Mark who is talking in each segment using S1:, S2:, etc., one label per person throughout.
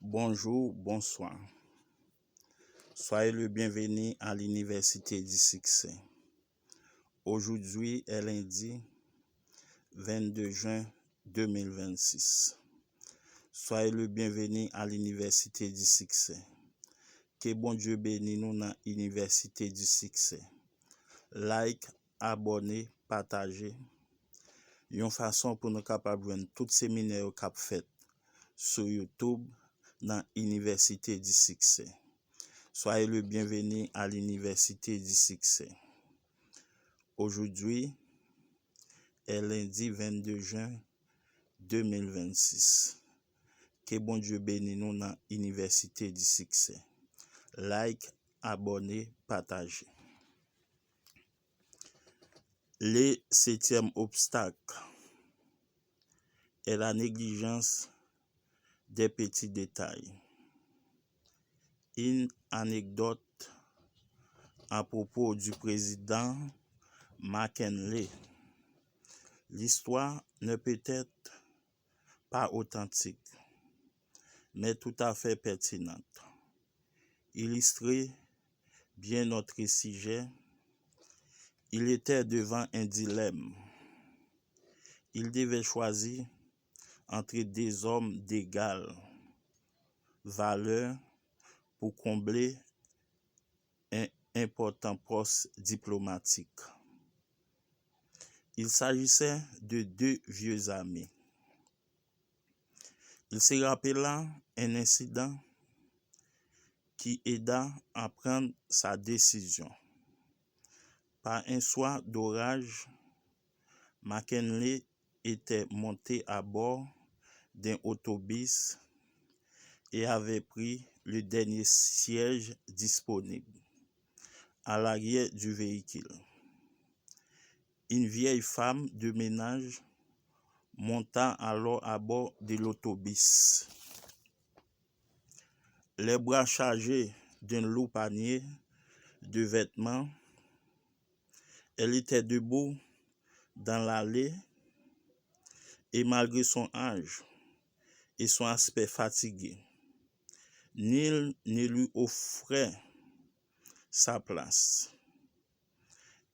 S1: Bonjour, bonsoir. Soyez le bienvenu à l'Université du Succès. Aujourd'hui est lundi 22 juin 2026. Soyez le bienvenu à l'Université du Succès. Que bon Dieu bénisse nous dans l'Université du Succès. Like, abonnez, partagez. Une façon pour nous capables de joindre tous ces séminaires qu'a fait sur YouTube dans l'Université du Succès. Soyez le bienvenu à l'Université du Succès. Aujourd'hui est lundi 22 juin 2026. Que bon Dieu bénisse nous dans l'Université du Succès. Like, abonnez, partagez. Le 7e obstacle est la négligence des petits détails. Une anecdote à propos du président McKinley. L'histoire ne peut être pas authentique, mais tout à fait pertinente. Illustrer bien notre sujet, il était devant un dilemme. Il devait choisir entre deux hommes d'égale valeur pour combler un important poste diplomatique. Il s'agissait de deux vieux amis. Il se rappela un incident qui aida à prendre sa décision. Par un soir d'orage, McKinley était monté à bord d'un autobus et avait pris le dernier siège disponible à l'arrière du véhicule. Une vieille femme de ménage monta alors à bord de l'autobus. Les bras chargés d'un lourd panier de vêtements, elle était debout dans l'allée et malgré son âge et son aspect fatigué, nul ne lui offrait sa place.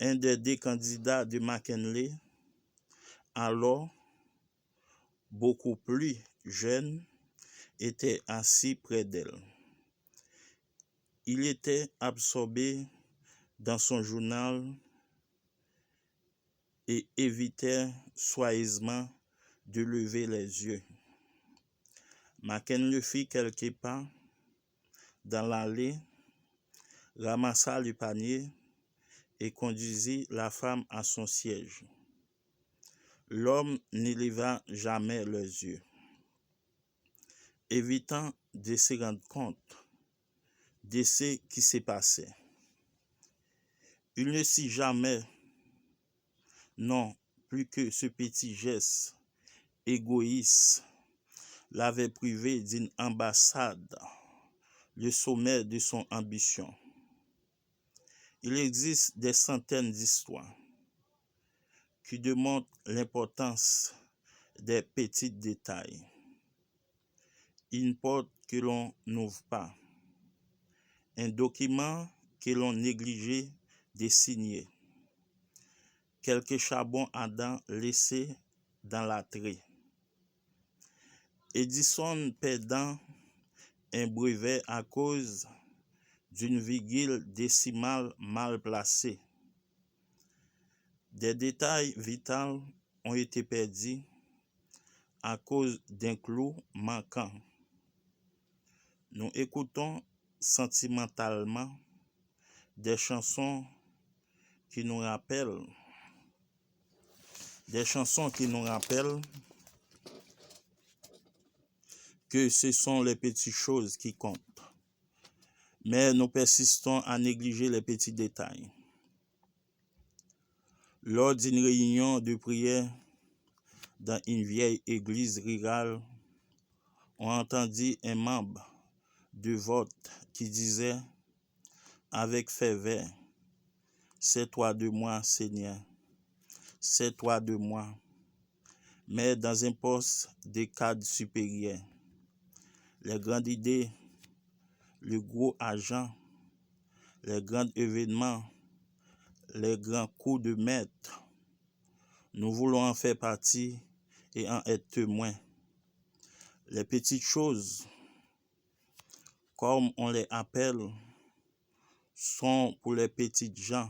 S1: Un des deux candidats de McKinley, alors beaucoup plus jeune, était assis près d'elle. Il était absorbé dans son journal et évitait soigneusement de lever les yeux. McKinley fit quelques pas dans l'allée, ramassa le panier et conduisit la femme à son siège. L'homme ne leva jamais les yeux, évitant de se rendre compte de ce qui se passait. Il ne sut jamais, non plus que ce petit geste égoïste l'avait privé d'une ambassade, le sommet de son ambition. Il existe des centaines d'histoires qui démontrent l'importance des petits détails. Une porte que l'on n'ouvre pas, un document que l'on néglige de signer, quelques charbons ardents laissés dans la traie. Edison perdant un brevet à cause d'une virgule décimale mal placée. Des détails vitaux ont été perdus à cause d'un clou manquant. Nous écoutons sentimentalement des chansons qui nous rappellent que ce sont les petites choses qui comptent. Mais nous persistons à négliger les petits détails. Lors d'une réunion de prière dans une vieille église rurale, on entendit un membre de vote qui disait avec ferveur: c'est toi de moi, Seigneur, c'est toi de moi. Mais dans un poste de cadre supérieur, les grandes idées, le gros argent, les grands événements, les grands coups de maître. Nous voulons en faire partie et en être témoins. Les petites choses, comme on les appelle, sont pour les petites gens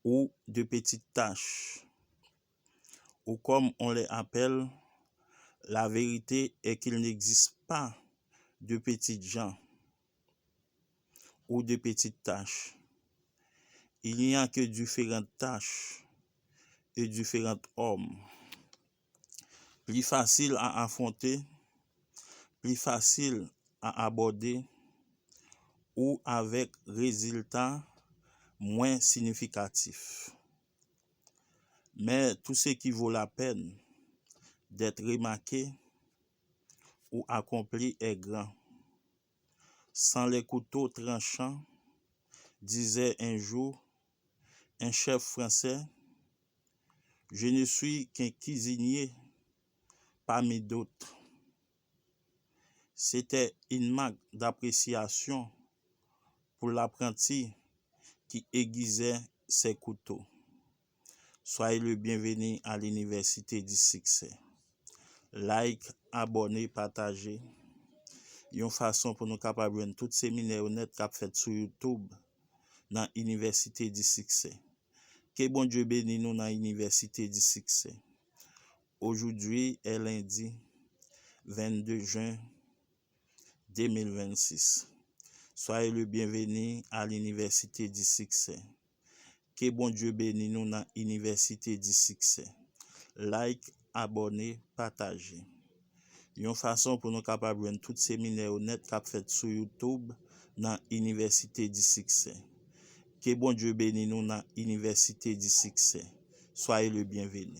S1: ou de petites tâches, ou comme on les appelle, la vérité est qu'il n'existe pas de petites gens ou de petites tâches. Il n'y a que différentes tâches et différents hommes. Plus facile à affronter, plus facile à aborder ou avec résultats moins significatifs. Mais tout ce qui vaut la peine d'être remarqué ou accompli est grand. Sans les couteaux tranchants, disait un jour un chef français, je ne suis qu'un cuisinier parmi d'autres. C'était une marque d'appréciation pour l'apprenti qui aiguisait ses couteaux. Soyez le bienvenu à l'Université du Succès. Like, abonnez, partagez. Une façon pour nous capables de tout séminaire net qu'a fait sur YouTube dans l'Université du Succès. Que bon Dieu bénisse nous dans l'Université du Succès. Aujourd'hui est lundi 22 juin 2026. Soyez le bienvenu à l'Université du Succès. Que bon Dieu bénisse nous dans l'Université du Succès. Like, abonnez, partagez. Une façon pour nous capables de tout séminaire net qu'a fait sur YouTube dans l'Université du Succès. Que bon Dieu bénisse nous dans l'Université du Succès. Soyez le bienvenu.